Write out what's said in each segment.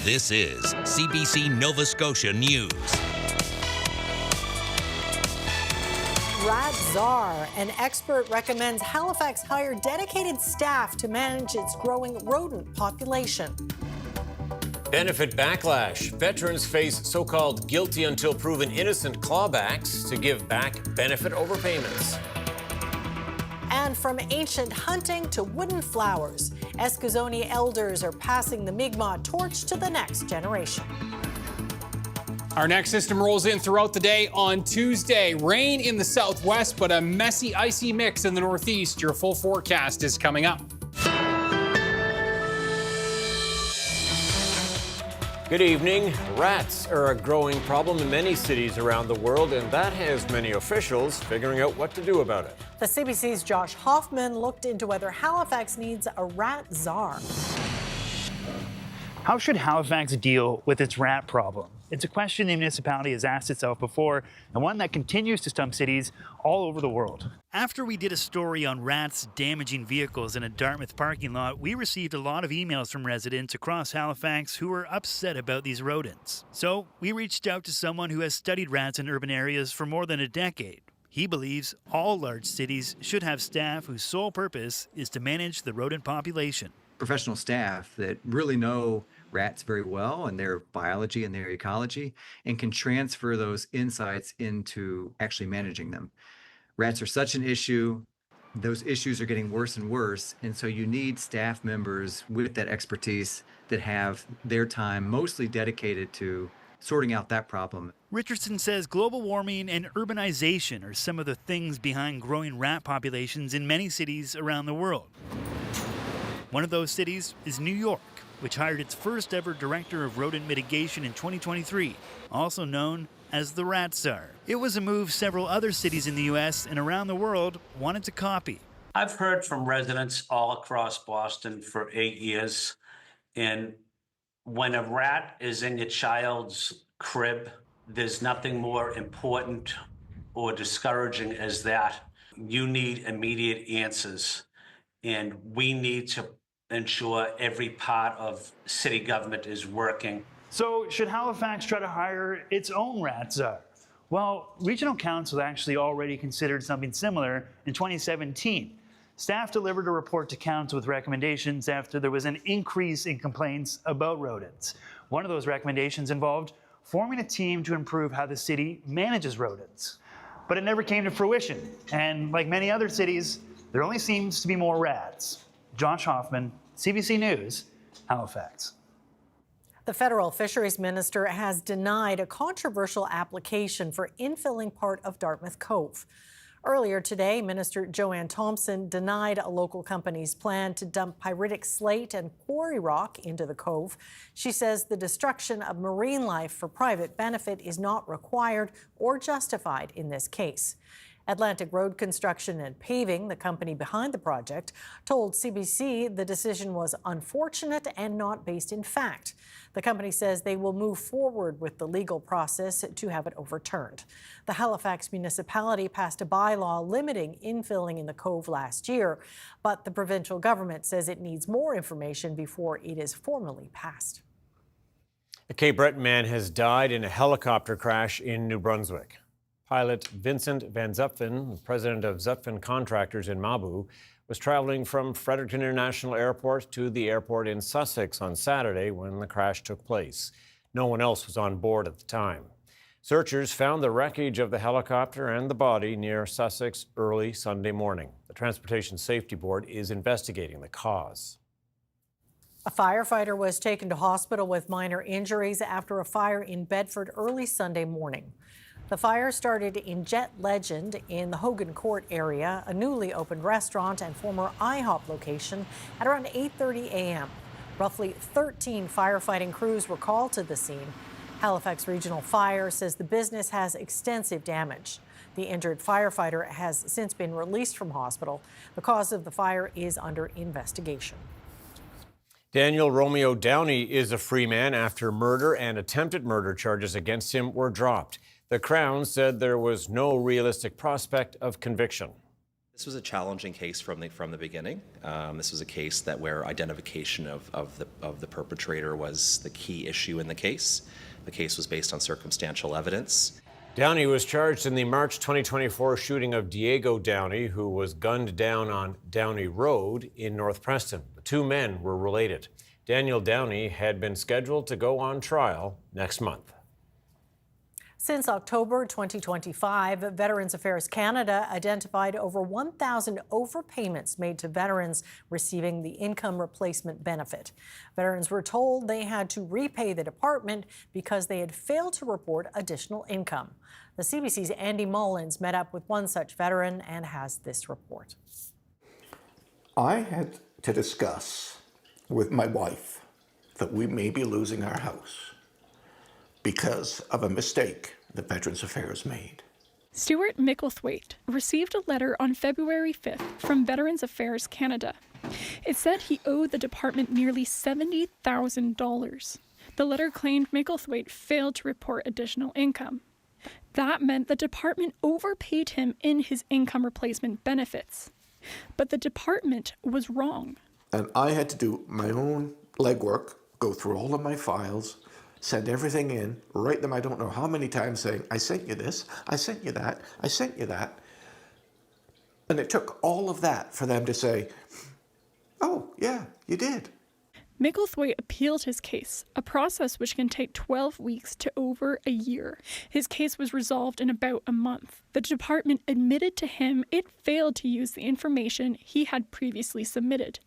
This is CBC Nova Scotia News. Rat czar. An expert recommends Halifax hire dedicated staff to manage its growing rodent population. Benefit backlash. Veterans face so-called guilty until proven innocent clawbacks to give back benefit overpayments. And from ancient hunting to wooden flowers, Eskasoni elders are passing the Mi'kmaq torch to the next generation. Our next system rolls in throughout the day on Tuesday. Rain in the southwest, but a messy, icy mix in the northeast. Your full forecast is coming up. Good evening. Rats are a growing problem in many cities around the world, and that has many officials figuring out what to do about it. The CBC's Josh Hoffman looked into whether Halifax needs a rat czar. How should Halifax deal with its rat problem? It's a question the municipality has asked itself before, and one that continues to stump cities all over the world. After we did a story on rats damaging vehicles in a Dartmouth parking lot, we received a lot of emails from residents across Halifax who were upset about these rodents. So we reached out to someone who has studied rats in urban areas for more than a decade. He believes all large cities should have staff whose sole purpose is to manage the rodent population. Professional staff that really know rats very well and their biology and their ecology and can transfer those insights into actually managing them. Rats are such an issue. Those issues are getting worse and worse. And so you need staff members with that expertise that have their time mostly dedicated to sorting out that problem. Richardson says global warming and urbanization are some of the things behind growing rat populations in many cities around the world. One of those cities is New York, which hired its first ever director of rodent mitigation in 2023, also known as the Rat Czar. It was a move several other cities in the U.S. and around the world wanted to copy. I've heard from residents all across Boston for 8 years, and when a rat is in your child's crib, there's nothing more important or discouraging as that. You need immediate answers, and we need to ensure every part of city government is working. So should Halifax try to hire its own rat czar? Well, Regional Council actually already considered something similar in 2017. Staff delivered a report to Council with recommendations after there was an increase in complaints about rodents. One of those recommendations involved forming a team to improve how the city manages rodents. But it never came to fruition. And like many other cities, there only seems to be more rats. Josh Hoffman, CBC News, Halifax. The federal fisheries minister has denied a controversial application for infilling part of Dartmouth Cove. Earlier today, Minister Joanne Thompson denied a local company's plan to dump pyritic slate and quarry rock into the cove. She says the destruction of marine life for private benefit is not required or justified in this case. Atlantic Road Construction and Paving, the company behind the project, told CBC the decision was unfortunate and not based in fact. The company says they will move forward with the legal process to have it overturned. The Halifax municipality passed a bylaw limiting infilling in the cove last year, but the provincial government says it needs more information before it is formally passed. A Cape Breton man has died in a helicopter crash in New Brunswick. Pilot Vincent Van Zutphen, president of Zutphen Contractors in Mabou, was traveling from Fredericton International Airport to the airport in Sussex on Saturday when the crash took place. No one else was on board at the time. Searchers found the wreckage of the helicopter and the body near Sussex early Sunday morning. The Transportation Safety Board is investigating the cause. A firefighter was taken to hospital with minor injuries after a fire in Bedford early Sunday morning. The fire started in Jet Legend in the Hogan Court area, a newly opened restaurant and former IHOP location, at around 8:30 a.m. Roughly 13 firefighting crews were called to the scene. Halifax Regional Fire says the business has extensive damage. The injured firefighter has since been released from hospital. The cause of the fire is under investigation. Daniel Romeo Downey is a free man after murder and attempted murder charges against him were dropped. The Crown said there was no realistic prospect of conviction. This was a challenging case from the beginning. This was a case where identification of the perpetrator was the key issue in the case. The case was based on circumstantial evidence. Downey was charged in the March 2024 shooting of Diego Downey, who was gunned down on Downey Road in North Preston. The two men were related. Daniel Downey had been scheduled to go on trial next month. Since October 2025, Veterans Affairs Canada identified over 1,000 overpayments made to veterans receiving the income replacement benefit. Veterans were told they had to repay the department because they had failed to report additional income. The CBC's Andy Mullins met up with one such veteran and has this report. I had to discuss with my wife that we may be losing our house because of a mistake that Veterans Affairs made. Stuart Micklethwaite received a letter on February 5th from Veterans Affairs Canada. It said he owed the department nearly $70,000. The letter claimed Micklethwaite failed to report additional income. That meant the department overpaid him in his income replacement benefits. But the department was wrong. And I had to do my own legwork, go through all of my files, send everything in, write them I don't know how many times saying, I sent you this, I sent you that, I sent you that. And it took all of that for them to say, oh, yeah, you did. Micklethwaite appealed his case, a process which can take 12 weeks to over a year. His case was resolved in about a month. The department admitted to him it failed to use the information he had previously submitted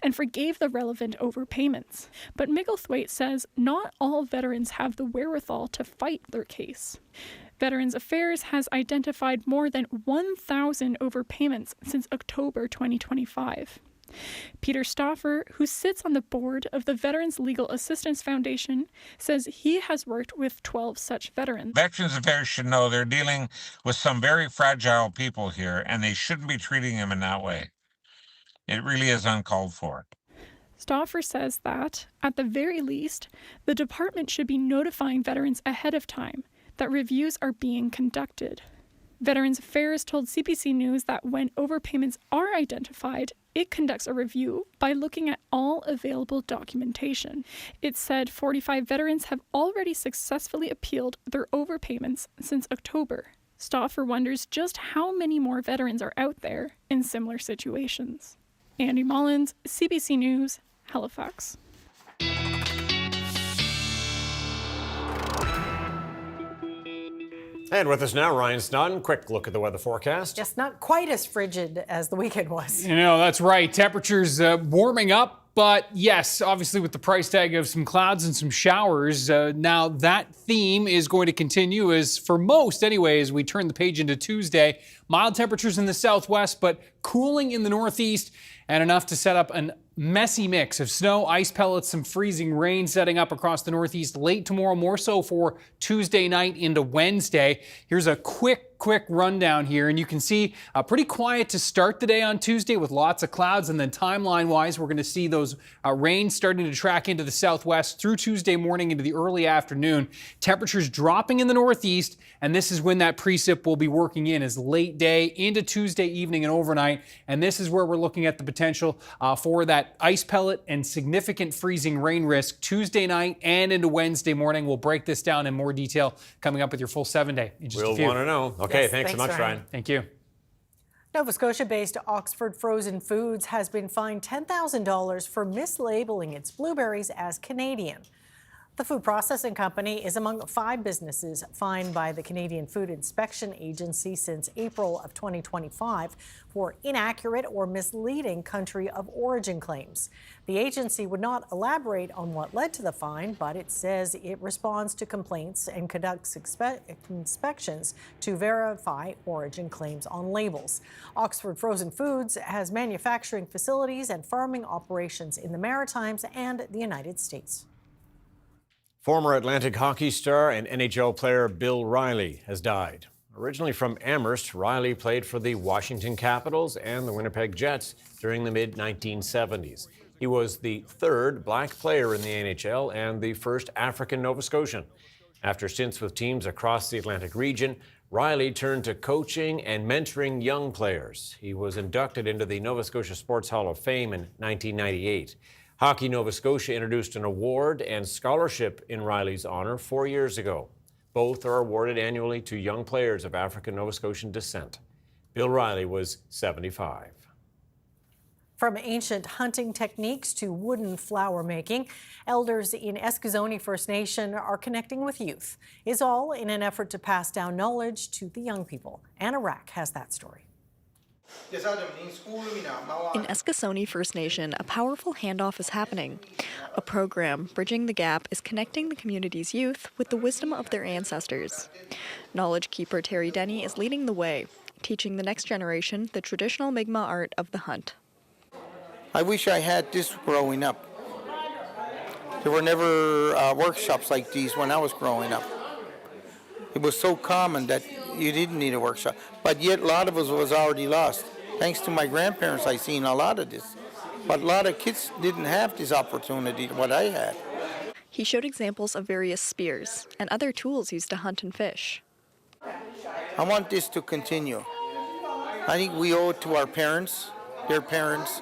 and forgave the relevant overpayments. But Micklethwaite says not all veterans have the wherewithal to fight their case. Veterans Affairs has identified more than 1,000 overpayments since October 2025. Peter Stauffer, who sits on the board of the Veterans Legal Assistance Foundation, says he has worked with 12 such veterans. Veterans Affairs should know they're dealing with some very fragile people here, and they shouldn't be treating them in that way. It really is uncalled for. Stauffer says that, at the very least, the department should be notifying veterans ahead of time that reviews are being conducted. Veterans Affairs told CBC News that when overpayments are identified, it conducts a review by looking at all available documentation. It said 45 veterans have already successfully appealed their overpayments since October. Stauffer wonders just how many more veterans are out there in similar situations. Andy Mullins, CBC News, Halifax. And with us now, Ryan Snoddon. Quick look at the weather forecast. Just not quite as frigid as the weekend was. You know, that's right. Temperatures warming up, but yes, obviously with the price tag of some clouds and some showers. Now that theme is going to continue as for most anyway, as we turn the page into Tuesday. Mild temperatures in the southwest, but cooling in the northeast and enough to set up a messy mix of snow, ice pellets, some freezing rain setting up across the northeast late tomorrow, more so for Tuesday night into Wednesday. Here's a quick rundown here, and you can see pretty quiet to start the day on Tuesday with lots of clouds, and then timeline-wise, we're going to see those rains starting to track into the southwest through Tuesday morning into the early afternoon. Temperatures dropping in the northeast, and this is when that precip will be working in as late day into Tuesday evening and overnight, and this is where we're looking at the potential for that ice pellet and significant freezing rain risk Tuesday night and into Wednesday morning. We'll break this down in more detail coming up with your full 7-day in just a few. We'll want to know. Okay, Yes, thanks so much, Ryan. Thank you. Nova Scotia-based Oxford Frozen Foods has been fined $10,000 for mislabeling its blueberries as Canadian. The food processing company is among 5 businesses fined by the Canadian Food Inspection Agency since April of 2025 for inaccurate or misleading country of origin claims. The agency would not elaborate on what led to the fine, but it says it responds to complaints and conducts inspections to verify origin claims on labels. Oxford Frozen Foods has manufacturing facilities and farming operations in the Maritimes and the United States. Former Atlantic hockey star and NHL player Bill Riley has died. Originally from Amherst, Riley played for the Washington Capitals and the Winnipeg Jets during the mid-1970s. He was the 3rd black player in the NHL and the first African Nova Scotian. After stints with teams across the Atlantic region, Riley turned to coaching and mentoring young players. He was inducted into the Nova Scotia Sports Hall of Fame in 1998. Hockey Nova Scotia introduced an award and scholarship in Riley's honor 4 years ago. Both are awarded annually to young players of African Nova Scotian descent. Bill Riley was 75. From ancient hunting techniques to wooden flower making, elders in Eskasoni First Nation are connecting with youth. It's all in an effort to pass down knowledge to the young people. Anna Rack has that story. In Eskasoni First Nation, a powerful handoff is happening. A program, Bridging the Gap, is connecting the community's youth with the wisdom of their ancestors. Knowledge keeper Terry Denny is leading the way, teaching the next generation the traditional Mi'kmaq art of the hunt. I wish I had this growing up. There were never workshops like these when I was growing up. It was so common that you didn't need a workshop, but yet a lot of us was already lost. Thanks to my grandparents, I seen a lot of this, but a lot of kids didn't have this opportunity, what I had. He showed examples of various spears and other tools used to hunt and fish. I want this to continue. I think we owe it to our parents, their parents,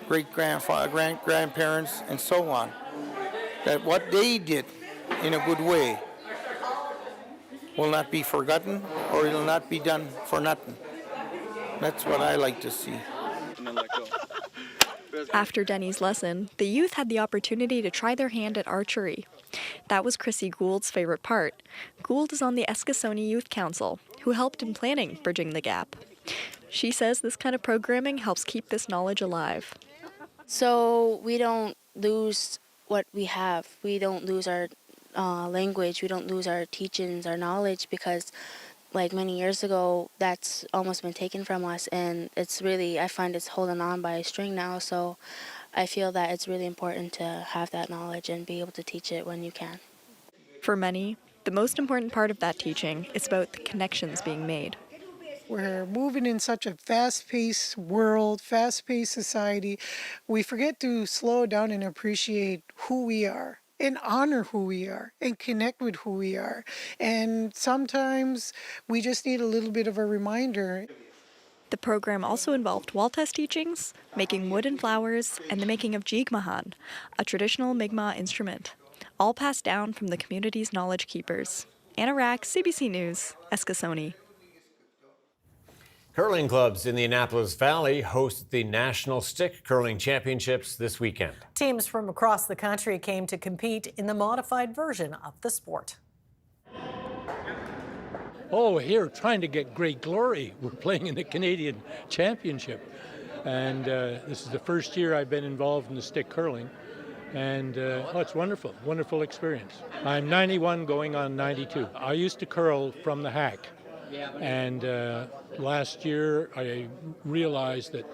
great-grandparents, and so on, that what they did in a good way will not be forgotten, or it'll not be done for nothing. That's what I like to see. After Denny's lesson, the youth had the opportunity to try their hand at archery. That was Chrissy Gould's favorite part. Gould is on the Eskasoni Youth Council, who helped in planning Bridging the Gap. She says this kind of programming helps keep this knowledge alive. So we don't lose what we have. We don't lose our language. We don't lose our teachings, our knowledge, because like many years ago, that's almost been taken from us. And it's really, I find it's holding on by a string now. So I feel that it's really important to have that knowledge and be able to teach it when you can. For many, the most important part of that teaching is about the connections being made. We're moving in such a fast-paced world, fast-paced society. We forget to slow down and appreciate who we are and honor who we are and connect with who we are. And sometimes we just need a little bit of a reminder. The program also involved wall test teachings, making wood and flowers, and the making of jigmahan, a traditional Mi'kmaq instrument, all passed down from the community's knowledge keepers. Anna Rack, CBC News, Eskasoni. Curling clubs in the Annapolis Valley host the National Stick Curling Championships this weekend. Teams from across the country came to compete in the modified version of the sport. Oh, here trying to get great glory. We're playing in the Canadian Championship. And this is the first year I've been involved in the stick curling. And it's wonderful, wonderful experience. I'm 91 going on 92. I used to curl from the hack. And last year I realized that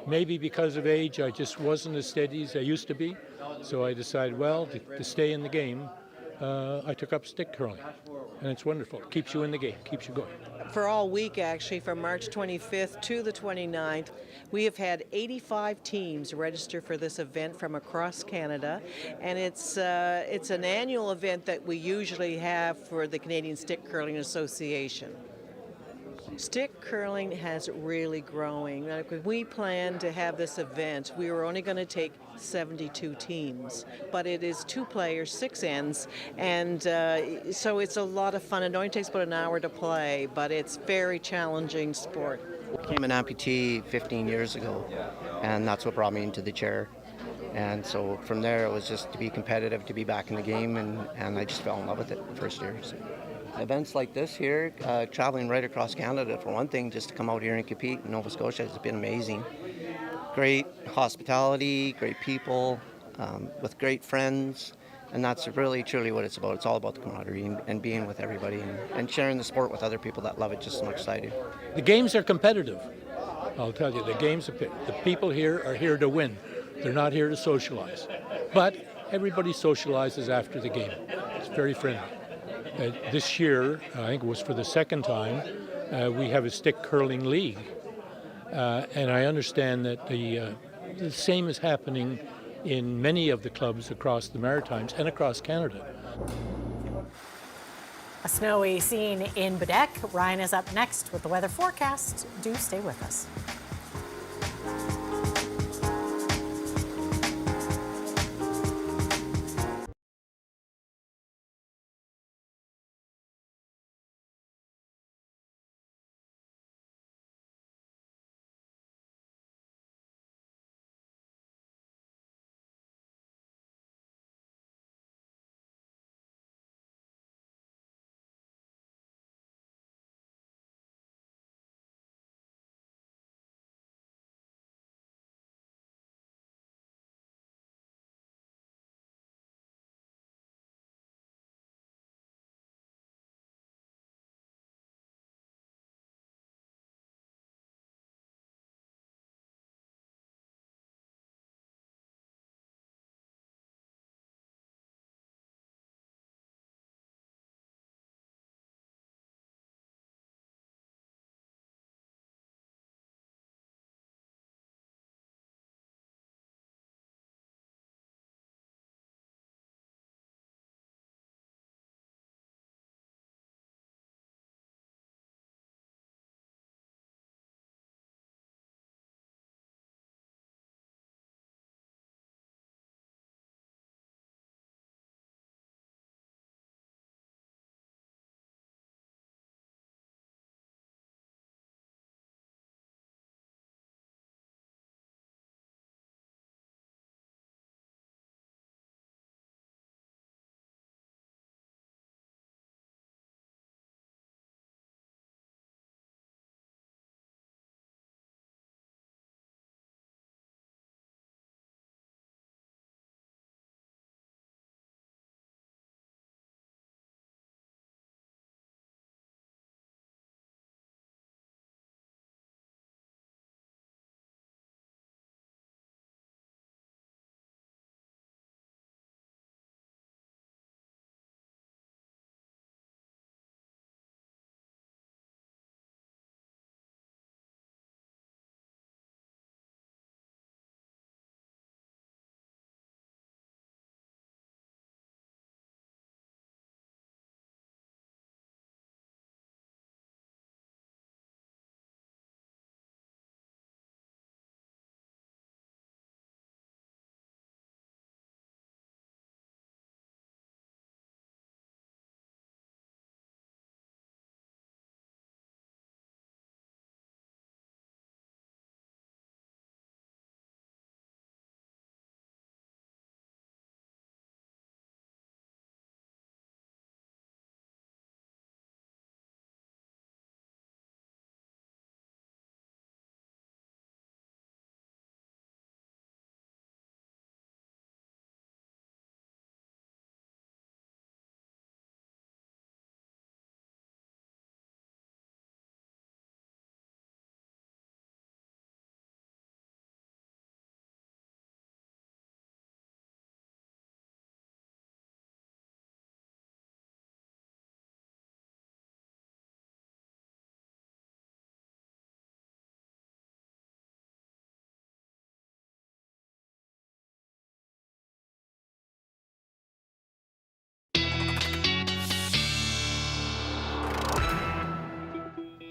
maybe because of age I just wasn't as steady as I used to be. So I decided, well, to stay in the game, I took up stick curling. And it's wonderful. It keeps you in the game, keeps you going. For all week, actually, from March 25th to the 29th, we have had 85 teams register for this event from across Canada. And it's an annual event that we usually have for the Canadian Stick Curling Association. Stick curling has really growing. When we planned to have this event, we were only going to take 72 teams, but it is 2 players, 6 ends, and so it's a lot of fun. It only takes about an hour to play, but it's very challenging sport. I became an amputee 15 years ago, and that's what brought me into the chair. And so from there, it was just to be competitive, to be back in the game, and I just fell in love with it the first year. So. Events like this here, traveling right across Canada for one thing, just to come out here and compete in Nova Scotia has been amazing. Great hospitality, great people, with great friends, and that's really truly what it's about. It's all about the camaraderie and being with everybody and sharing the sport with other people that love it just as much as I do. The games are competitive. I'll tell you, the people here are here to win. They're not here to socialize. But everybody socializes after the game. It's very friendly. This year, I think it was for the second time, we have a stick curling league. And I understand that the same is happening in many of the clubs across the Maritimes and across Canada. A A snowy scene in Quebec. Ryan is up next with the weather forecast. Do stay with us.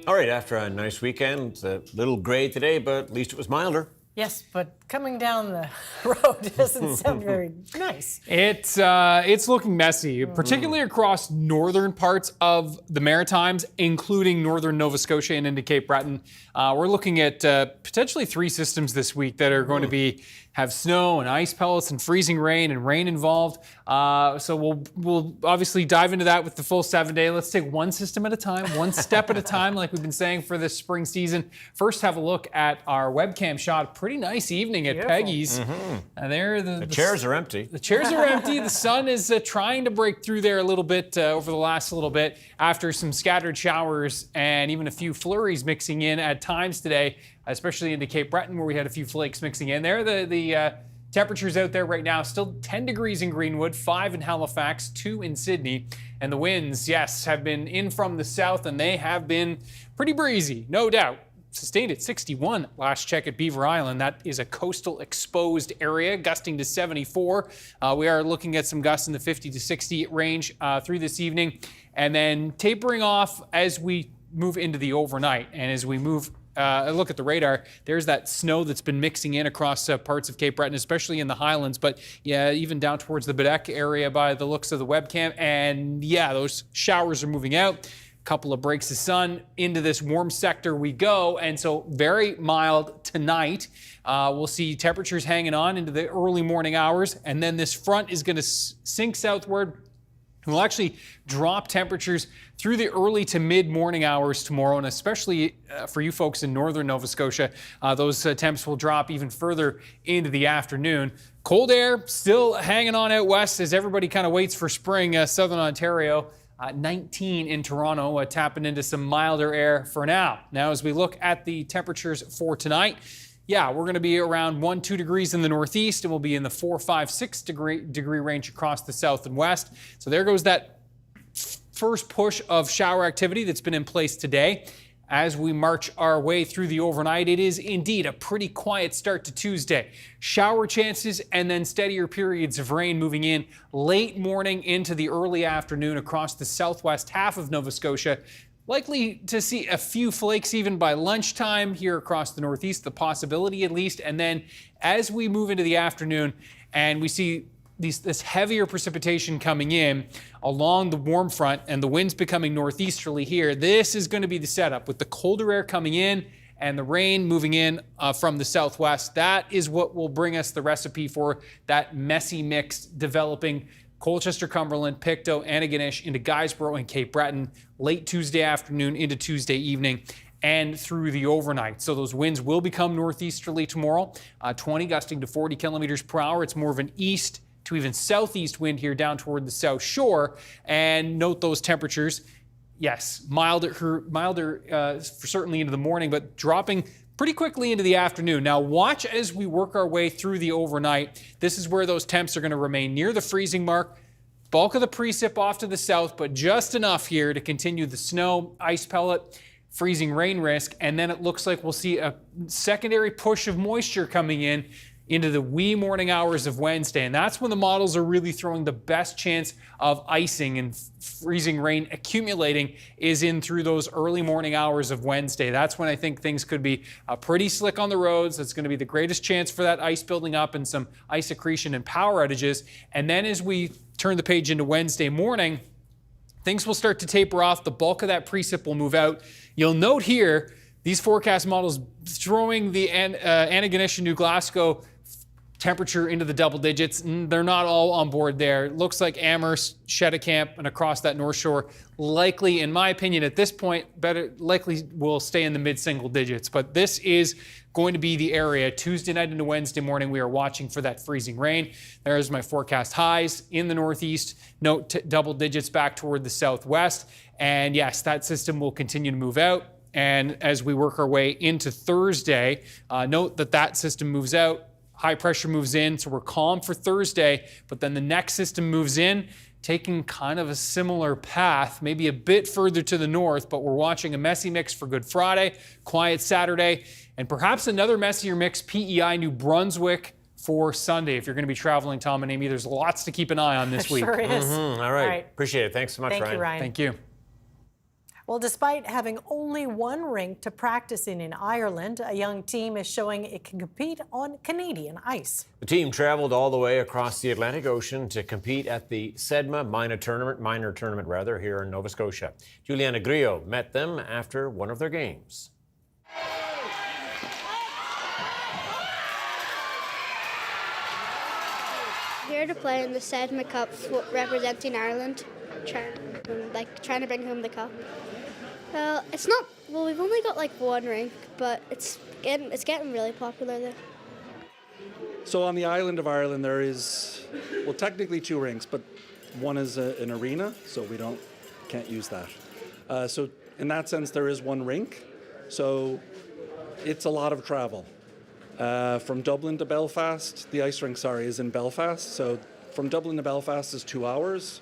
All right, after a nice weekend, it's a little gray today, but at least it was milder. Yes, but coming down the road doesn't sound very nice. It's looking messy, particularly across northern parts of the Maritimes, including northern Nova Scotia and into Cape Breton. We're looking at potentially 3 systems this week that are going to have snow and ice pellets and freezing rain and rain involved. So we'll obviously dive into that with the full 7-day. Let's take one system at a time, one step at a time, like we've been saying for this spring season. First, have a look at our webcam shot. Pretty nice evening at Beautiful. Peggy's. There, the chairs are empty. The chairs are empty. The sun is trying to break through there a little bit over the last little bit after some scattered showers and even a few flurries mixing in at times today, especially into Cape Breton where we had a few flakes mixing in there. The temperatures out there right now, still 10 degrees in Greenwood, 5 in Halifax, 2 in Sydney. And the winds, yes, have been in from the south and they have been pretty breezy, no doubt. sustained at 61 last check at Beaver Island. That is a coastal exposed area, gusting to 74. We are looking at some gusts in the 50 to 60 range through this evening, and then tapering off as we move into the overnight. And as we move look at the radar, there's that snow that's been mixing in across parts of Cape Breton, especially in the highlands, but yeah, even down towards the Bedeck area by the looks of the webcam. And yeah, those showers are moving out. Couple of breaks of sun into this warm sector we go, and so very mild tonight. We'll see temperatures hanging on into the early morning hours, and then this front is going to sink southward. We'll actually drop temperatures through the early to mid-morning hours tomorrow, and especially for you folks in northern Nova Scotia, those temps will drop even further into the afternoon. Cold air still hanging on out west as everybody kind of waits for spring. Southern Ontario, 19 in Toronto, tapping into some milder air for now. Now, as we look at the temperatures for tonight, yeah, we're going to be around 1-2 degrees in the northeast, and we'll be in the 4-5-6 degree range across the south and west. So there goes that first push of shower activity that's been in place today. As we march our way through the overnight, it is indeed a pretty quiet start to Tuesday. Shower chances and then steadier periods of rain moving in late morning into the early afternoon across the southwest half of Nova Scotia. Likely to see a few flakes even by lunchtime here across the northeast, the possibility at least. And then as we move into the afternoon and we see this heavier precipitation coming in along the warm front and the winds becoming northeasterly here, this is going to be the setup with the colder air coming in and the rain moving in from the southwest. That is what will bring us the recipe for that messy mix developing Colchester, Cumberland, Pictou, Antigonish into Guysborough and Cape Breton late Tuesday afternoon into Tuesday evening and through the overnight. So those winds will become northeasterly tomorrow, 20 gusting to 40 kilometers per hour. It's more of an east to even southeast wind here down toward the south shore. And note those temperatures. Yes, milder certainly into the morning, but dropping pretty quickly into the afternoon. Now watch as we work our way through the overnight. This is where those temps are going to remain near the freezing mark. Bulk of the precip off to the south, but just enough here to continue the snow, ice pellet, freezing rain risk. And then it looks like we'll see a secondary push of moisture coming in into the wee morning hours of Wednesday. And that's when the models are really throwing the best chance of icing and freezing rain accumulating is in through those early morning hours of Wednesday. That's when I think things could be pretty slick on the roads. It's going to be the greatest chance for that ice building up and some ice accretion and power outages. And then as we turn the page into Wednesday morning, things will start to taper off. The bulk of that precip will move out. You'll note here, these forecast models throwing the Antigonish and New Glasgow temperature into the double digits. They're not all on board there. It looks like Amherst, Cheticamp, and across that North Shore likely, in my opinion, at this point, likely will stay in the mid-single digits. But this is going to be the area. Tuesday night into Wednesday morning, we are watching for that freezing rain. There's my forecast highs in the northeast. Note double digits back toward the southwest. And yes, that system will continue to move out. And as we work our way into Thursday, note that system moves out. High pressure moves in, so we're calm for Thursday, but then the next system moves in, taking kind of a similar path, maybe a bit further to the north, but we're watching a messy mix for Good Friday, quiet Saturday, and perhaps another messier mix, PEI New Brunswick for Sunday. If you're going to be traveling, Tom and Amy, there's lots to keep an eye on this week. Sure is. Mm-hmm. All right. Appreciate it. Thanks so much, Thank Ryan. you, Ryan. Thank you. Well, despite having only one rink to practice in Ireland, a young team is showing it can compete on Canadian ice. The team traveled all the way across the Atlantic Ocean to compete at the SEDMA minor tournament here in Nova Scotia. Juliana Grillo met them after one of their games. Here to play in the SEDMA Cup representing Ireland, trying to bring home the cup. Well, we've only got like one rink, but it's getting really popular there. So on the island of Ireland there is, well, technically two rinks, but one is an arena, so we can't use that. So in that sense there is one rink, so it's a lot of travel. From Dublin to Belfast, the ice rink, is in Belfast, so from Dublin to Belfast is 2 hours.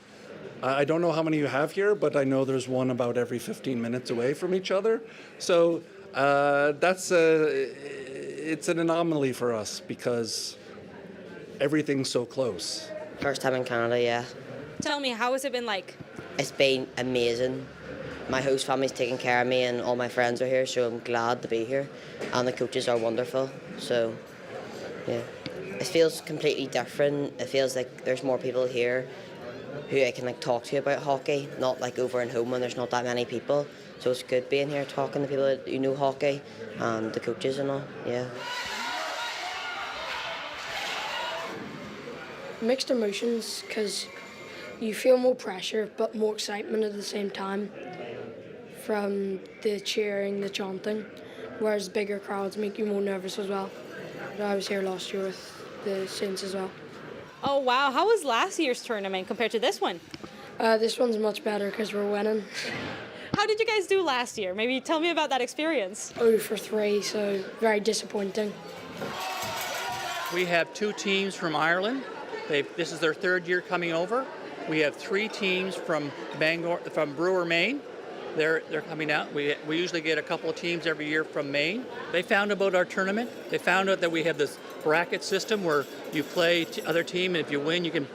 I don't know how many you have here, but I know there's one about every 15 minutes away from each other. So It's an anomaly for us because everything's so close. First time in Canada, yeah. Tell me, how has it been like? It's been amazing. My host family's taking care of me and all my friends are here, so I'm glad to be here. And the coaches are wonderful, so yeah. It feels completely different. It feels like there's more people here who I can talk to about hockey, not like over and home when there's not that many people. So it's good being here, talking to people who know hockey and the coaches and all, yeah. Mixed emotions, because you feel more pressure but more excitement at the same time from the cheering, the chanting, whereas bigger crowds make you more nervous as well. I was here last year with the Saints as well. Oh wow, how was last year's tournament compared to this one? This one's much better because we're winning. How did you guys do last year? Maybe tell me about that experience. 0-3, so very disappointing. We have 2 teams from Ireland. This is their 3rd year coming over. We have 3 teams from Brewer, Maine. They're coming out. We usually get a couple of teams every year from Maine. They found about our tournament. They found out that we have this bracket system where you play other team, and if you win, you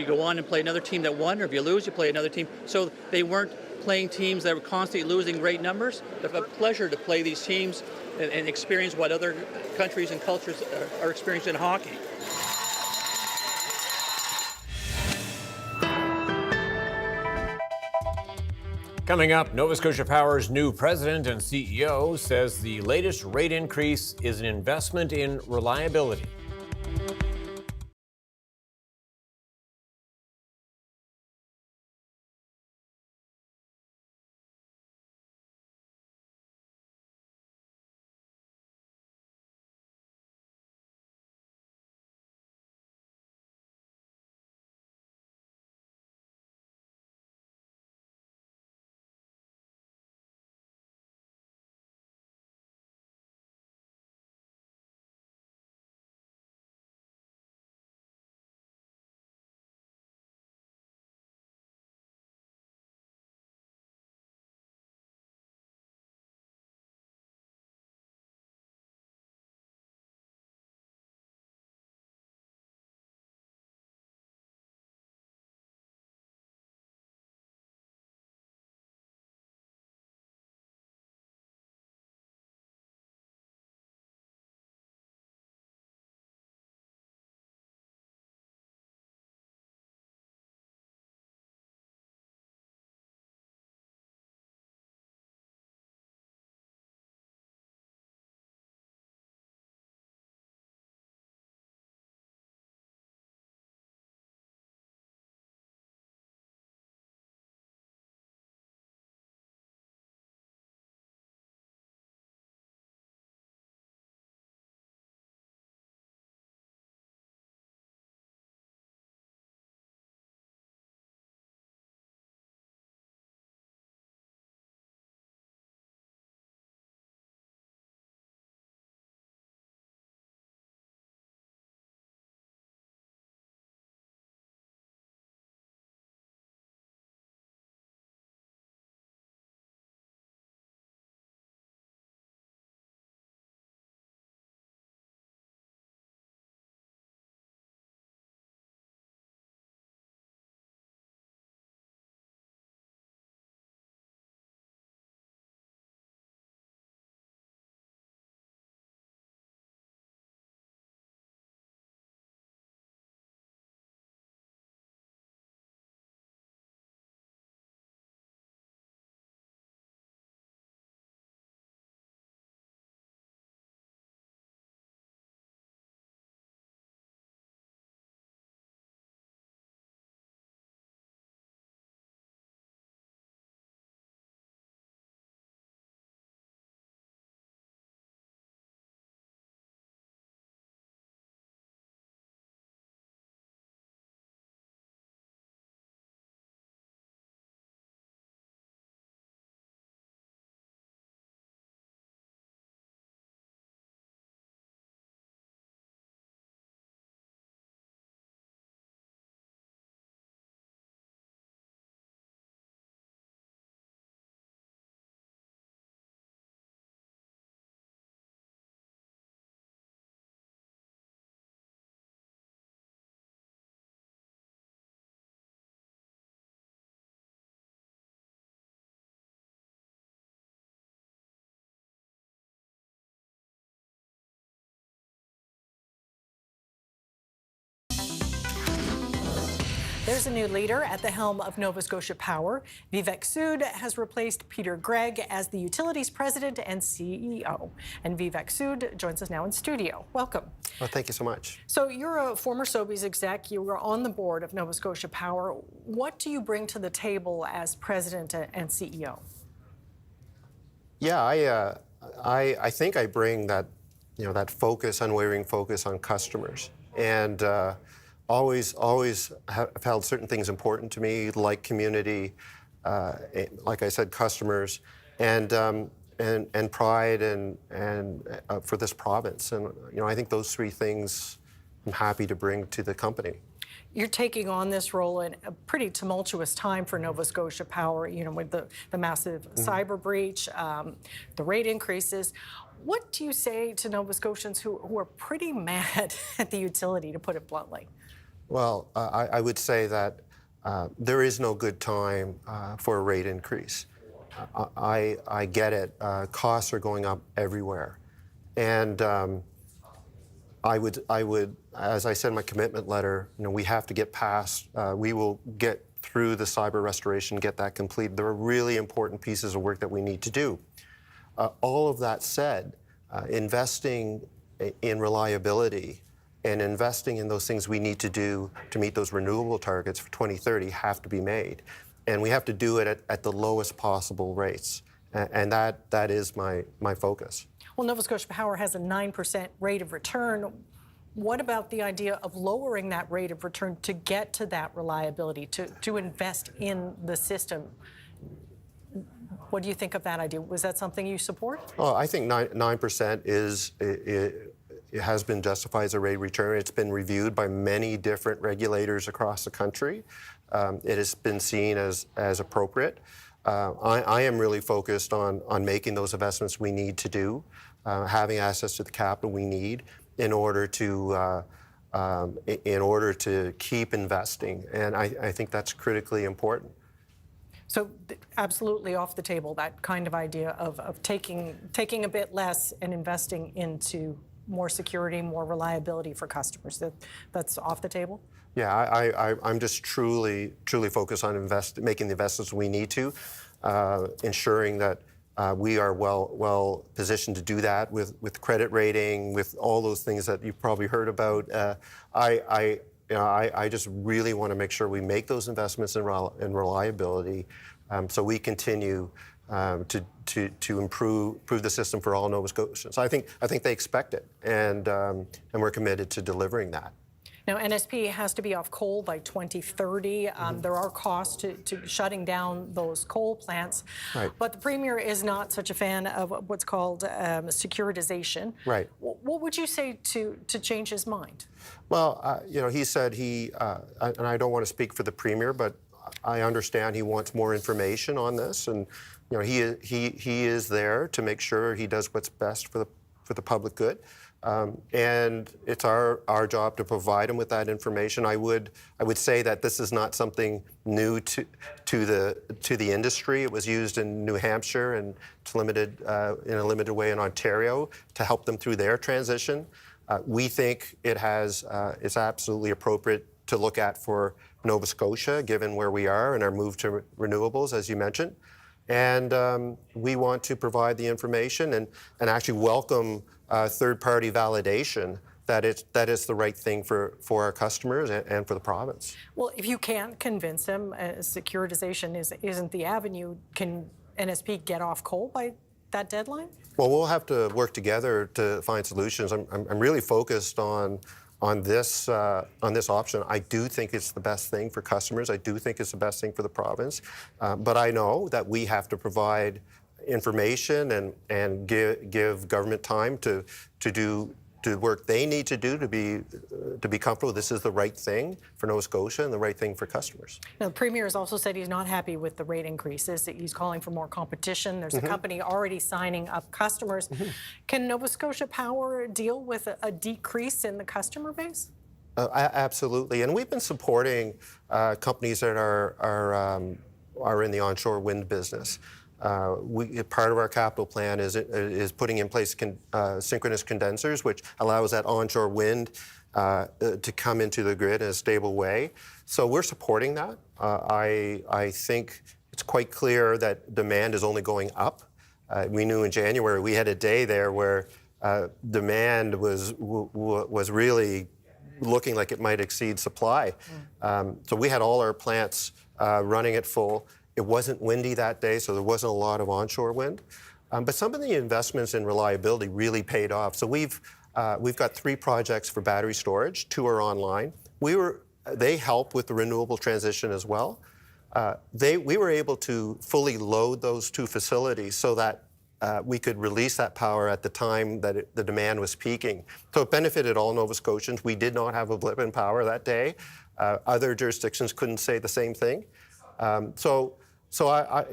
go on and play another team that won, or if you lose, you play another team. So they weren't playing teams that were constantly losing great numbers. It's a pleasure to play these teams and experience what other countries and cultures are experiencing in hockey. Coming up, Nova Scotia Power's new president and CEO says the latest rate increase is an investment in reliability. There's a new leader at the helm of Nova Scotia Power. Vivek Sood has replaced Peter Gregg as the utility's president and CEO. And Vivek Sood joins us now in studio. Welcome. Well, thank you so much. So you're a former Sobeys exec. You were on the board of Nova Scotia Power. What do you bring to the table as president and CEO? Yeah, I think I bring that, that focus, unwavering focus on customers, and always have held certain things important to me, like community, like I said, customers, and pride and for this province. And I think those three things I'm happy to bring to the company. You're taking on this role in a pretty tumultuous time for Nova Scotia Power, with the massive cyber breach, the rate increases. What do you say to Nova Scotians who are pretty mad at the utility, to put it bluntly? Well, I would say that there is no good time for a rate increase. I get it. Costs are going up everywhere. And I would, as I said in my commitment letter, we have to get past, we will get through the cyber restoration, get that complete. There are really important pieces of work that we need to do. All of that said, investing in reliability and investing in those things we need to do to meet those renewable targets for 2030 have to be made. And we have to do it at the lowest possible rates. And that is my focus. Well, Nova Scotia Power has a 9% rate of return. What about the idea of lowering that rate of return to get to that reliability, to invest in the system? What do you think of that idea? Was that something you support? Well, I think 9% it has been justified as a rate of return. It's been reviewed by many different regulators across the country. It has been seen as appropriate. I am really focused on making those investments we need to do, having access to the capital we need in order to keep investing. And I think that's critically important. So absolutely off the table, that kind of idea of taking a bit less and investing into more security, more reliability for customers. That's off the table? Yeah, I'm just truly focused on making the investments we need to, ensuring that we are well positioned to do that with credit rating, with all those things that you've probably heard about. I just really want to make sure we make those investments in reliability, so we continue to improve the system for all Nova Scotians. I think they expect it, and we're committed to delivering that. Now, NSP has to be off coal by 2030. There are costs to shutting down those coal plants. Right. But the Premier is not such a fan of what's called securitization. Right. What would you say to change his mind? Well, he said and I don't want to speak for the Premier, but I understand he wants more information on this, and he is there to make sure he does what's best for the public good. And it's our job to provide him with that information. I would say that this is not something new to the industry. It was used in New Hampshire and it's limited in a limited way in Ontario to help them through their transition. We think it's absolutely appropriate to look at for Nova Scotia, given where we are and our move to renewables, as you mentioned. And we want to provide the information and actually welcome third-party validation that it's the right thing for our customers and for the province. Well, if you can't convince him securitization isn't the avenue, can NSP get off coal by that deadline? Well, we'll have to work together to find solutions. I'm really focused on this option. I do think it's the best thing for customers. I do think it's the best thing for the province. But I know that we have to provide information and give government time to do the work they need to do to be comfortable this is the right thing for Nova Scotia and the right thing for customers. Now, the Premier has also said he's not happy with the rate increases. He's calling for more competition. There's a company already signing up customers. Can Nova Scotia Power deal with a decrease in the customer base? Absolutely, and we've been supporting companies that are in the onshore wind business. Part of our capital plan is putting in place synchronous condensers, which allows that onshore wind to come into the grid in a stable way. So we're supporting that. I think it's quite clear that demand is only going up. We knew in January we had a day there where demand was really looking like it might exceed supply. So we had all our plants running at full. It wasn't windy that day, so there wasn't a lot of onshore wind. But some of the investments in reliability really paid off. So we've got 3 projects for battery storage. 2 are online. They help with the renewable transition as well. We were able to fully load those 2 facilities so that we could release that power at the time that the demand was peaking. So it benefited all Nova Scotians. We did not have a blip in power that day. Other jurisdictions couldn't say the same thing. So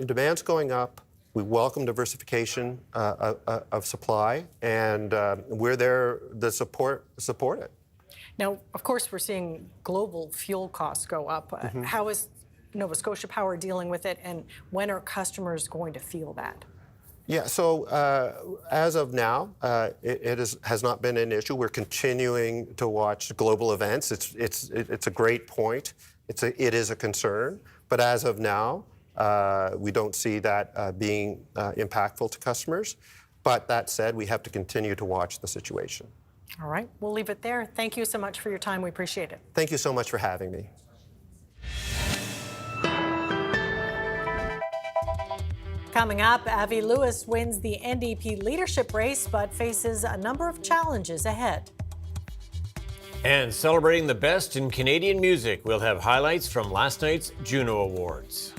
demand's going up. We welcome diversification of supply, and we're there to support it. Now, of course, we're seeing global fuel costs go up. How is Nova Scotia Power dealing with it, and when are customers going to feel that? Yeah, so as of now, it has not been an issue. We're continuing to watch global events. It's a great point. It is a concern, but as of now, we don't see that being impactful to customers. But that said, we have to continue to watch the situation. All right, we'll leave it there. Thank you so much for your time. We appreciate it. Thank you so much for having me. Coming up, Avi Lewis wins the NDP leadership race but faces a number of challenges ahead. And celebrating the best in Canadian music, we'll have highlights from last night's Juno Awards.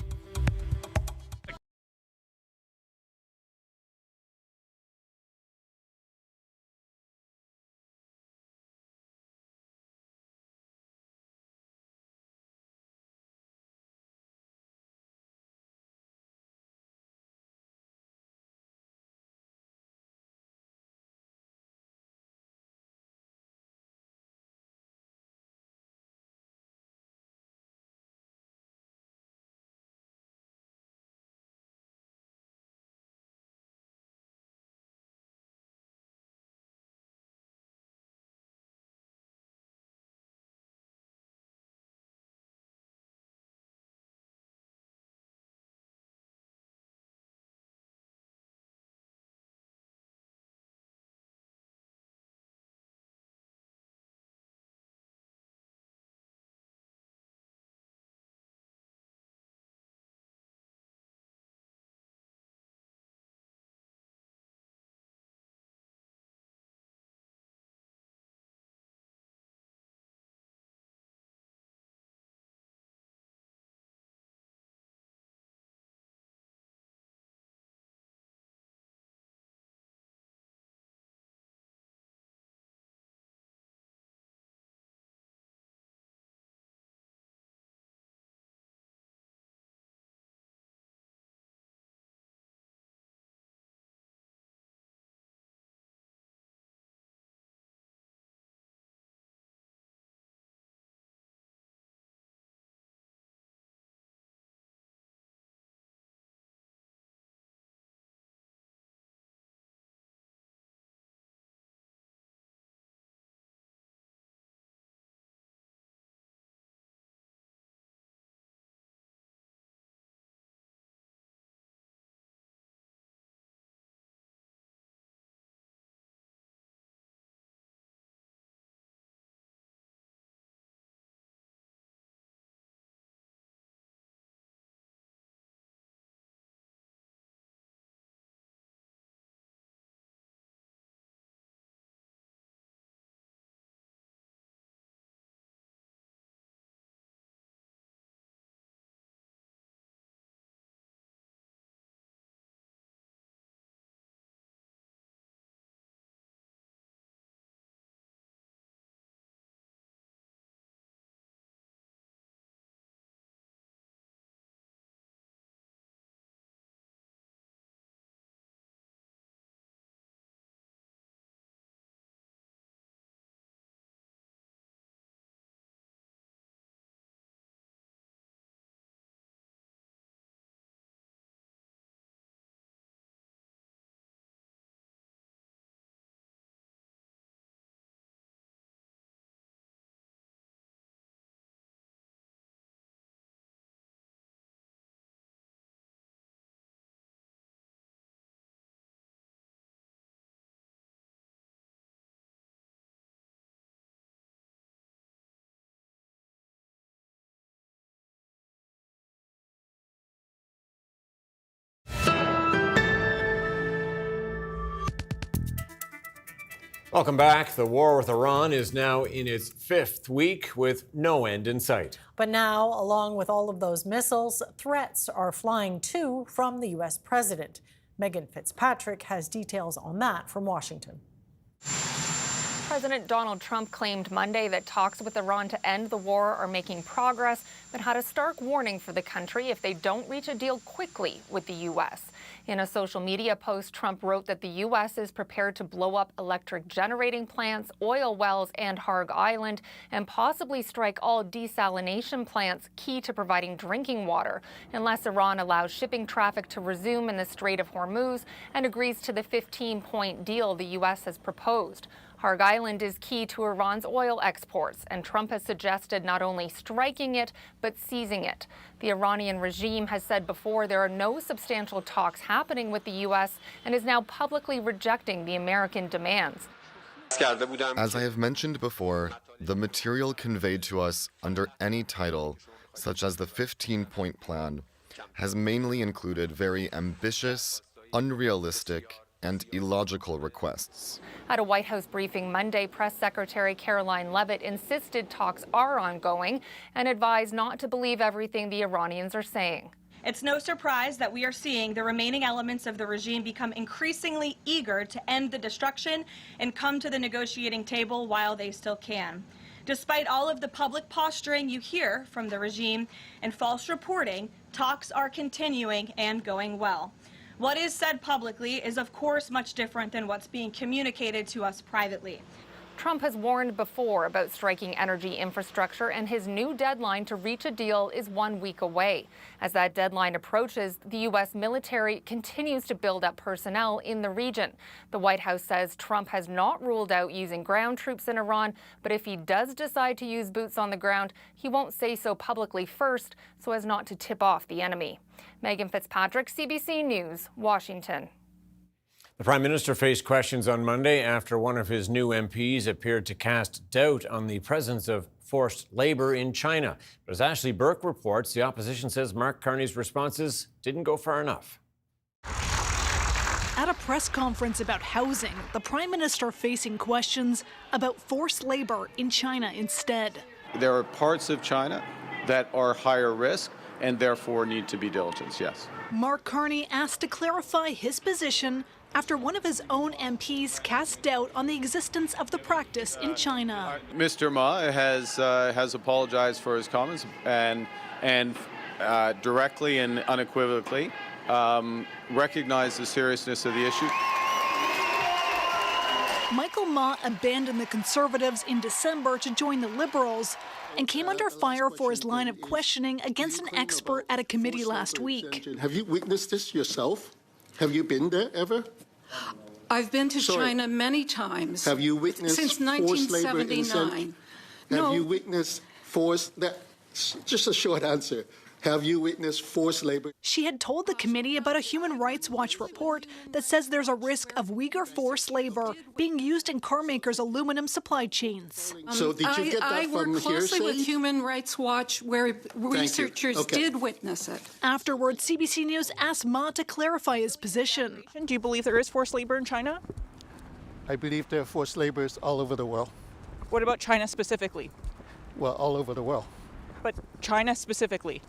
Welcome back. The war with Iran is now in its 5th week with no end in sight. But now, along with all of those missiles, threats are flying too from the U.S. president. Megan Fitzpatrick has details on that from Washington. President Donald Trump claimed Monday that talks with Iran to end the war are making progress, but had a stark warning for the country if they don't reach a deal quickly with the U.S. In a social media post, Trump wrote that the U.S. is prepared to blow up electric generating plants, oil wells, and Harg Island, and possibly strike all desalination plants key to providing drinking water, unless Iran allows shipping traffic to resume in the Strait of Hormuz and agrees to the 15-point deal the U.S. has proposed. Harg Island is key to Iran's oil exports, and Trump has suggested not only striking it, but seizing it. The Iranian regime has said before there are no substantial talks happening with the U.S. and is now publicly rejecting the American demands. As I have mentioned before, the material conveyed to us under any title, such as the 15-point plan, has mainly included very ambitious, unrealistic, and illogical requests. At a White House briefing Monday, Press Secretary Caroline Leavitt insisted talks are ongoing and advised not to believe everything the Iranians are saying. It's no surprise that we are seeing the remaining elements of the regime become increasingly eager to end the destruction and come to the negotiating table while they still can. Despite all of the public posturing you hear from the regime and false reporting, talks are continuing and going well. What is said publicly is, of course, much different than what's being communicated to us privately. Trump has warned before about striking energy infrastructure, and his new deadline to reach a deal is 1 week away. As that deadline approaches, the U.S. military continues to build up personnel in the region. The White House says Trump has not ruled out using ground troops in Iran, but if he does decide to use boots on the ground, he won't say so publicly first so as not to tip off the enemy. Megan Fitzpatrick, CBC News, Washington. The Prime Minister faced questions on Monday after one of his new MPs appeared to cast doubt on the presence of forced labor in China. But as Ashley Burke reports, the opposition says Mark Carney's responses didn't go far enough. At a press conference about housing, the Prime Minister facing questions about forced labor in China instead. There are parts of China that are higher risk and therefore need to be diligent, yes. Mark Carney asked to clarify his position after one of his own MPs cast doubt on the existence of the practice in China. Mr. Ma has apologized for his comments and directly and unequivocally recognized the seriousness of the issue. Michael Ma abandoned the Conservatives in December to join the Liberals and came under fire for his line of questioning against an expert at a committee last week. Have you witnessed this yourself? Have you been there ever? I've been to China many times. Have you witnessed since forced labor in 1979? Have you witnessed forced? Just a short answer. Have you witnessed forced labor? She had told the committee about a Human Rights Watch report that says there's a risk of Uyghur forced labor being used in car makers' aluminum supply chains. So did you get that I from work closely hearsay? with Human Rights Watch, where researchers did witness it. Afterwards, CBC News asked Ma to clarify his position. Do you believe there is forced labor in China? I believe there are forced laborers all over the world. What about China specifically? Well, all over the world. But China specifically?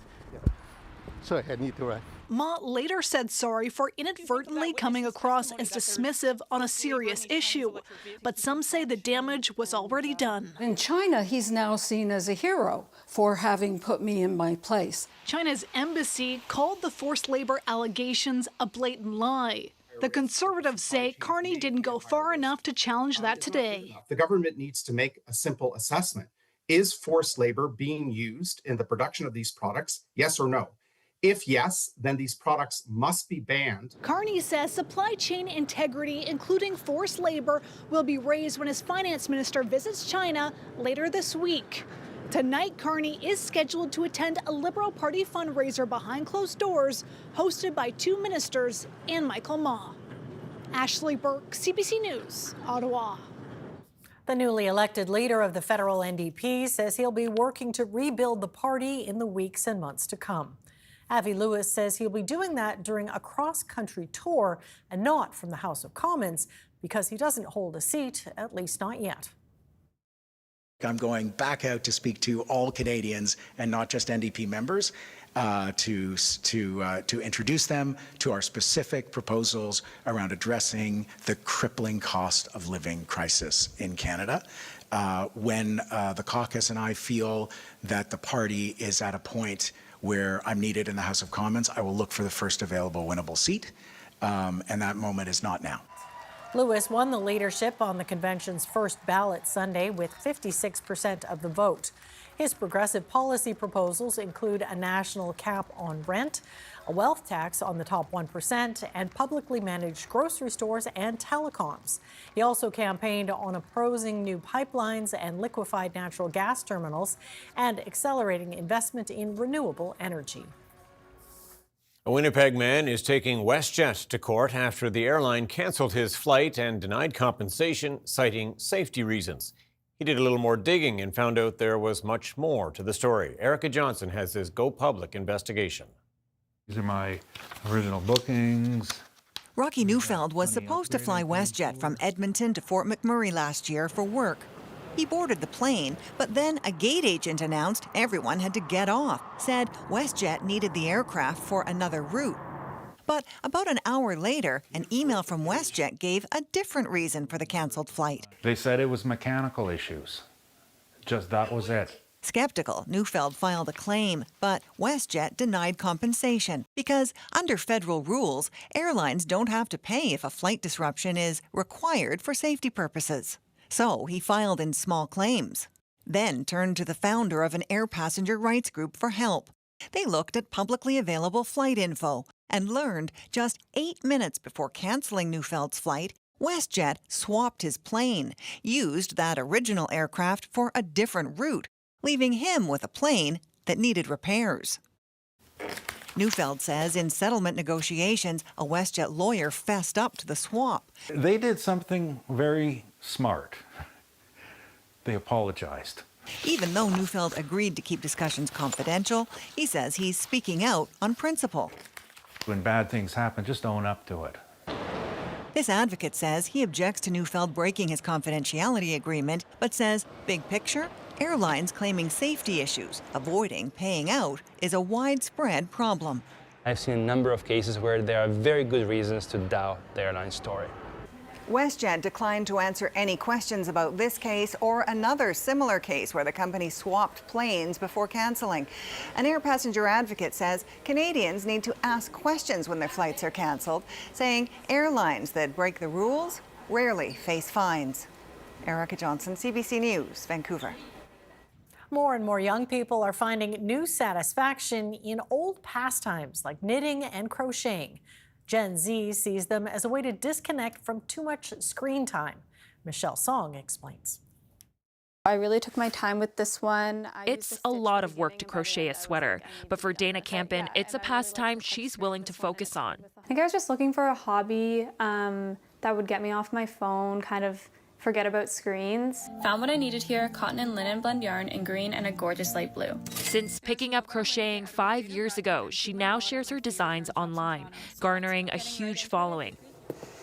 Sorry, I need to write. Ma later said sorry for inadvertently coming across as dismissive on a serious issue, but some say the damage was already done. In China, he's now seen as a hero for having put me in my place. China's embassy called the forced labor allegations a blatant lie. The Conservatives say Carney didn't go far enough to challenge that today. The government needs to make a simple assessment. Is forced labor being used in the production of these products? Yes or no? If yes, then these products must be banned. Carney says supply chain integrity, including forced labor, will be raised when his finance minister visits China later this week. Tonight, Carney is scheduled to attend a Liberal Party fundraiser behind closed doors, hosted by two ministers and Michael Ma. Ashley Burke, CBC News, Ottawa. The newly elected leader of the federal NDP says he'll be working to rebuild the party in the weeks and months to come. Avi Lewis says he'll be doing that during a cross-country tour and not from the House of Commons, because he doesn't hold a seat, at least not yet. I'm going back out to speak to all Canadians and not just NDP members to introduce them to our specific proposals around addressing the crippling cost of living crisis in Canada. When the caucus and I feel that the party is at a point where I'm needed in the House of Commons, I will look for the first available winnable seat, and that moment is not now. Lewis won the leadership on the convention's first ballot Sunday with 56% of the vote. His progressive policy proposals include a national cap on rent, a wealth tax on the top 1%, and publicly managed grocery stores and telecoms. He also campaigned on opposing new pipelines and liquefied natural gas terminals and accelerating investment in renewable energy. A Winnipeg man is taking WestJet to court after the airline canceled his flight and denied compensation, citing safety reasons. He did a little more digging and found out there was much more to the story. Erica Johnson has this Go Public investigation. These are my original bookings. Rocky Neufeld was supposed to fly WestJet from Edmonton to Fort McMurray last year for work. He boarded the plane, but then a gate agent announced everyone had to get off, said WestJet needed the aircraft for another route. But about an hour later, an email from WestJet gave a different reason for the canceled flight. They said it was mechanical issues. Just that was it. Skeptical, Neufeld filed a claim, but WestJet denied compensation because under federal rules, airlines don't have to pay if a flight disruption is required for safety purposes. So he filed in small claims, then turned to the founder of an air passenger rights group for help. They looked at publicly available flight info and learned just 8 minutes before canceling Neufeld's flight, WestJet swapped his plane, used that original aircraft for a different route, leaving him with a plane that needed repairs. Neufeld says in settlement negotiations, a WestJet lawyer fessed up to the swap. They did something very smart. They apologized. Even though Neufeld agreed to keep discussions confidential, he says he's speaking out on principle. When bad things happen, just own up to it. This advocate says he objects to Neufeld breaking his confidentiality agreement, but says, big picture, airlines claiming safety issues, avoiding paying out, is a widespread problem. I've seen a number of cases where there are very good reasons to doubt the airline story. WestJet declined to answer any questions about this case or another similar case where the company swapped planes before canceling. An air passenger advocate says Canadians need to ask questions when their flights are canceled, saying airlines that break the rules rarely face fines. Erica Johnson, CBC News, Vancouver. More and more young people are finding new satisfaction in old pastimes like knitting and crocheting. Gen Z sees them as a way to disconnect from too much screen time. Michelle Song explains. I really took my time with this one. It's a lot of work to crochet a sweater, but for Dana Campen, it's a pastime she's willing to focus on. I think I was just looking for a hobby that would get me off my phone, kind of forget about screens. Found what I needed here, cotton and linen blend yarn in green and a gorgeous light blue. Since picking up crocheting 5 years ago, she now shares her designs online, garnering a huge following.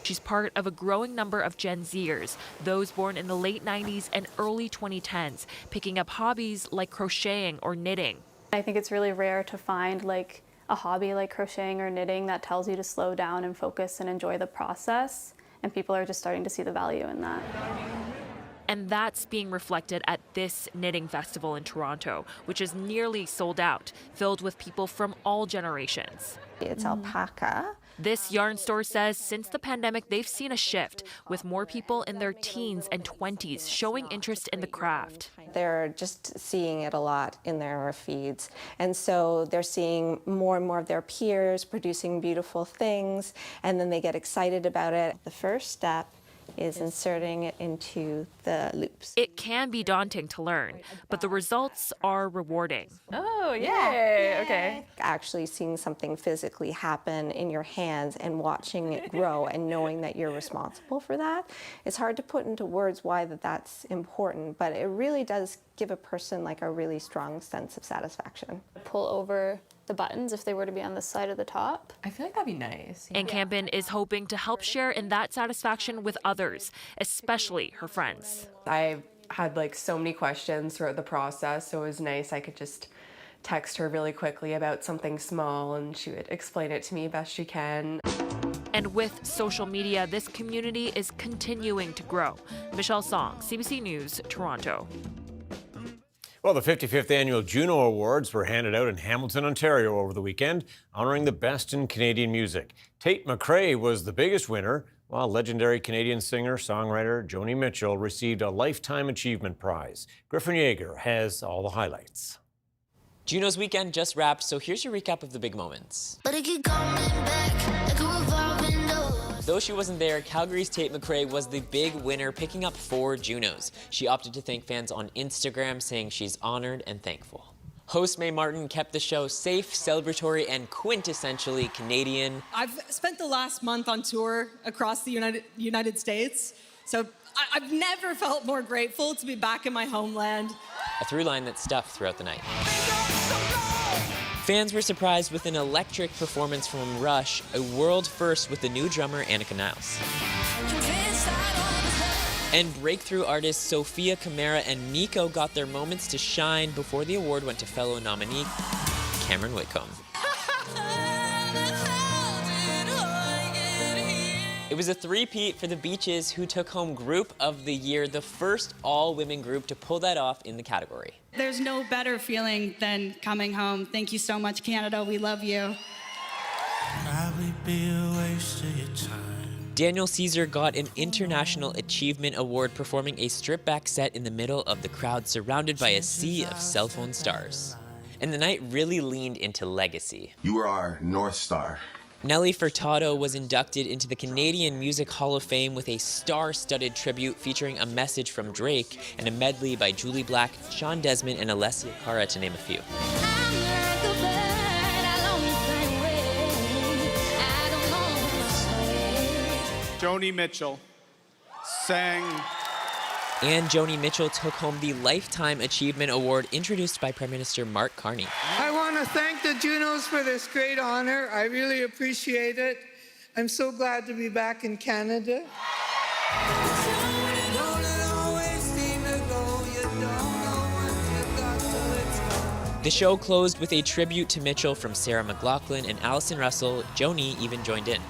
She's part of a growing number of Gen Zers, those born in the late 90s and early 2010s, picking up hobbies like crocheting or knitting. I think it's really rare to find like a hobby like crocheting or knitting that tells you to slow down and focus and enjoy the process. And people are just starting to see the value in that. And that's being reflected at this knitting festival in Toronto, which is nearly sold out, filled with people from all generations. It's alpaca. This yarn store says since the pandemic, they've seen a shift, with more people in their teens and 20s showing interest in the craft. They're just seeing it a lot in their feeds. And so they're seeing more and more of their peers producing beautiful things, and then they get excited about it. The first step is inserting it into the loops. It can be daunting to learn, but the results are rewarding. Oh, yay! Okay. Actually seeing something physically happen in your hands and watching it grow and knowing that you're responsible for that. It's hard to put into words why that's important, but it really does give a person like a really strong sense of satisfaction. Pull over the buttons if they were to be on the side of the top. I feel like that'd be nice. And Campen is hoping to help share in that satisfaction with others, especially her friends. I've had like so many questions throughout the process, so it was nice. I could just text her really quickly about something small and she would explain it to me best she can. And with social media, this community is continuing to grow. Michelle Song, CBC News, Toronto. Well, the 55th annual Juno Awards were handed out in Hamilton, Ontario over the weekend, honoring the best in Canadian music. Tate McRae was the biggest winner, while legendary Canadian singer-songwriter Joni Mitchell received a Lifetime Achievement Prize. Griffin Yeager has all the highlights. Juno's weekend just wrapped, so here's your recap of the big moments. But it keep coming back like a revolving door. Though she wasn't there, Calgary's Tate McRae was the big winner, picking up 4 Junos. She opted to thank fans on Instagram, saying she's honored and thankful. Host Mae Martin kept the show safe, celebratory, and quintessentially Canadian. I've spent the last month on tour across the United States, so I've never felt more grateful to be back in my homeland. A through line that stuck throughout the night. Fans were surprised with an electric performance from Rush, a world first with the new drummer Annika Niles. And breakthrough artists Sophia Camara and Nico got their moments to shine before the award went to fellow nominee Cameron Whitcomb. It was a three-peat for the Beaches, who took home Group of the Year, the first all-women group to pull that off in the category. There's no better feeling than coming home. Thank you so much, Canada. We love you. Probably be a waste of your time. Daniel Caesar got an International Achievement Award performing a stripped-back set in the middle of the crowd, surrounded by a sea of cell phone stars. And the night really leaned into legacy. You are our North Star. Nelly Furtado was inducted into the Canadian Music Hall of Fame with a star-studded tribute featuring a message from Drake and a medley by Julie Black, Sean Desmond, and Alessia Cara, to name a few. Joni Mitchell sang. And Joni Mitchell took home the Lifetime Achievement Award, introduced by Prime Minister Mark Carney. I want to thank the Junos for this great honor. I really appreciate it. I'm so glad to be back in Canada. The show closed with a tribute to Mitchell from Sarah McLachlan and Alison Russell. Joni even joined in.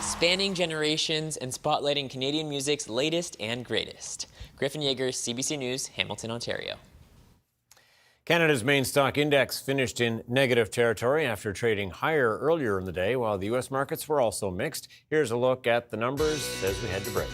Spanning generations and spotlighting Canadian music's latest and greatest. Griffin Yeager, CBC News, Hamilton, Ontario. Canada's main stock index finished in negative territory after trading higher earlier in the day, while the U.S. markets were also mixed. Here's a look at the numbers as we head to break.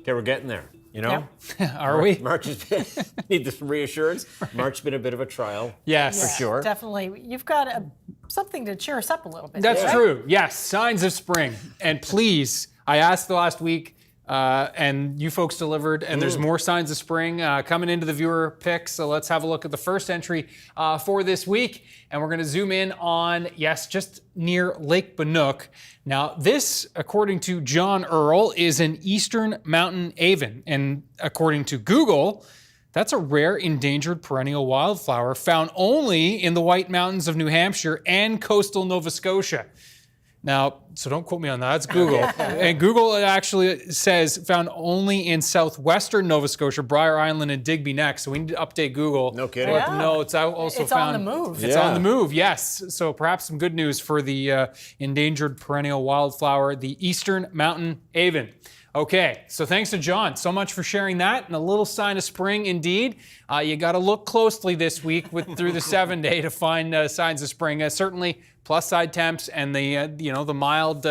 Okay, we're getting there. You know, Are we? March has been, need this reassurance. March has been a bit of a trial. Yes. For sure. Definitely. You've got something to cheer us up a little bit. That's right? true. Yes, signs of spring. And please, I asked last week, and you folks delivered, and there's more signs of spring coming into the viewer picks. So let's have a look at the first entry for this week. And we're going to zoom in on, yes, just near Lake Bannock. Now, this, according to John Earl, is an eastern mountain aven. And according to Google, that's a rare endangered perennial wildflower found only in the White Mountains of New Hampshire and coastal Nova Scotia. Now, so don't quote me on that, it's Google. And Google actually says found only in southwestern Nova Scotia, Briar Island and Digby Neck. So we need to update Google. No kidding. Let them know it's also it's found. on the move. It's on the move, yes. So perhaps some good news for the endangered perennial wildflower, the Eastern Mountain Aven. Okay, so thanks to John so much for sharing that, and a little sign of spring indeed. You got to look closely this week through the 7-day to find signs of spring. Certainly plus side temps and the mild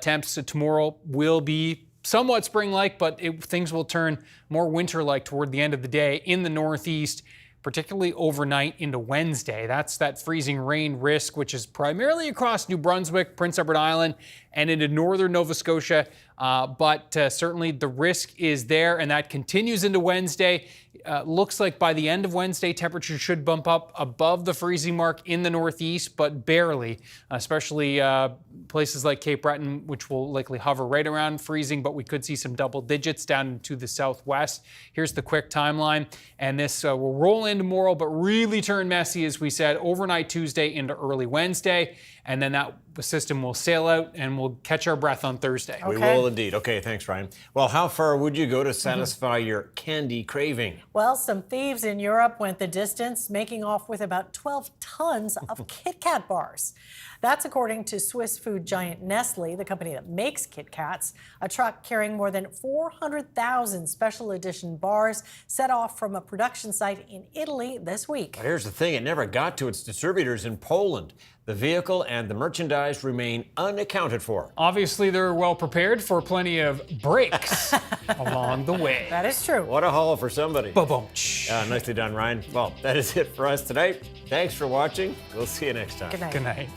temps tomorrow will be somewhat spring-like, but things will turn more winter-like toward the end of the day in the northeast, particularly overnight into Wednesday. That's that freezing rain risk, which is primarily across New Brunswick, Prince Edward Island, and into northern Nova Scotia. But certainly the risk is there, and that continues into Wednesday. Looks like by the end of Wednesday, temperatures should bump up above the freezing mark in the northeast, but barely, especially places like Cape Breton, which will likely hover right around freezing, but we could see some double digits down into the southwest. Here's the quick timeline, and this will roll into tomorrow, but really turn messy, as we said, overnight Tuesday into early Wednesday, and then that system will sail out and we'll catch our breath on Thursday. We will indeed. Okay, thanks, Ryan. Well, how far would you go to satisfy your candy craving? Well, some thieves in Europe went the distance, making off with about 12 tons of Kit Kat bars. That's according to Swiss food giant Nestle, the company that makes Kit Kats. A truck carrying more than 400,000 special edition bars set off from a production site in Italy this week. But here's the thing, it never got to its distributors in Poland. The vehicle and the merchandise remain unaccounted for. Obviously, they're well prepared for plenty of breaks along the way. That is true. What a haul for somebody. Boom. Nicely done, Ryan. Well, that is it for us tonight. Thanks for watching. We'll see you next time. Good night. Good night.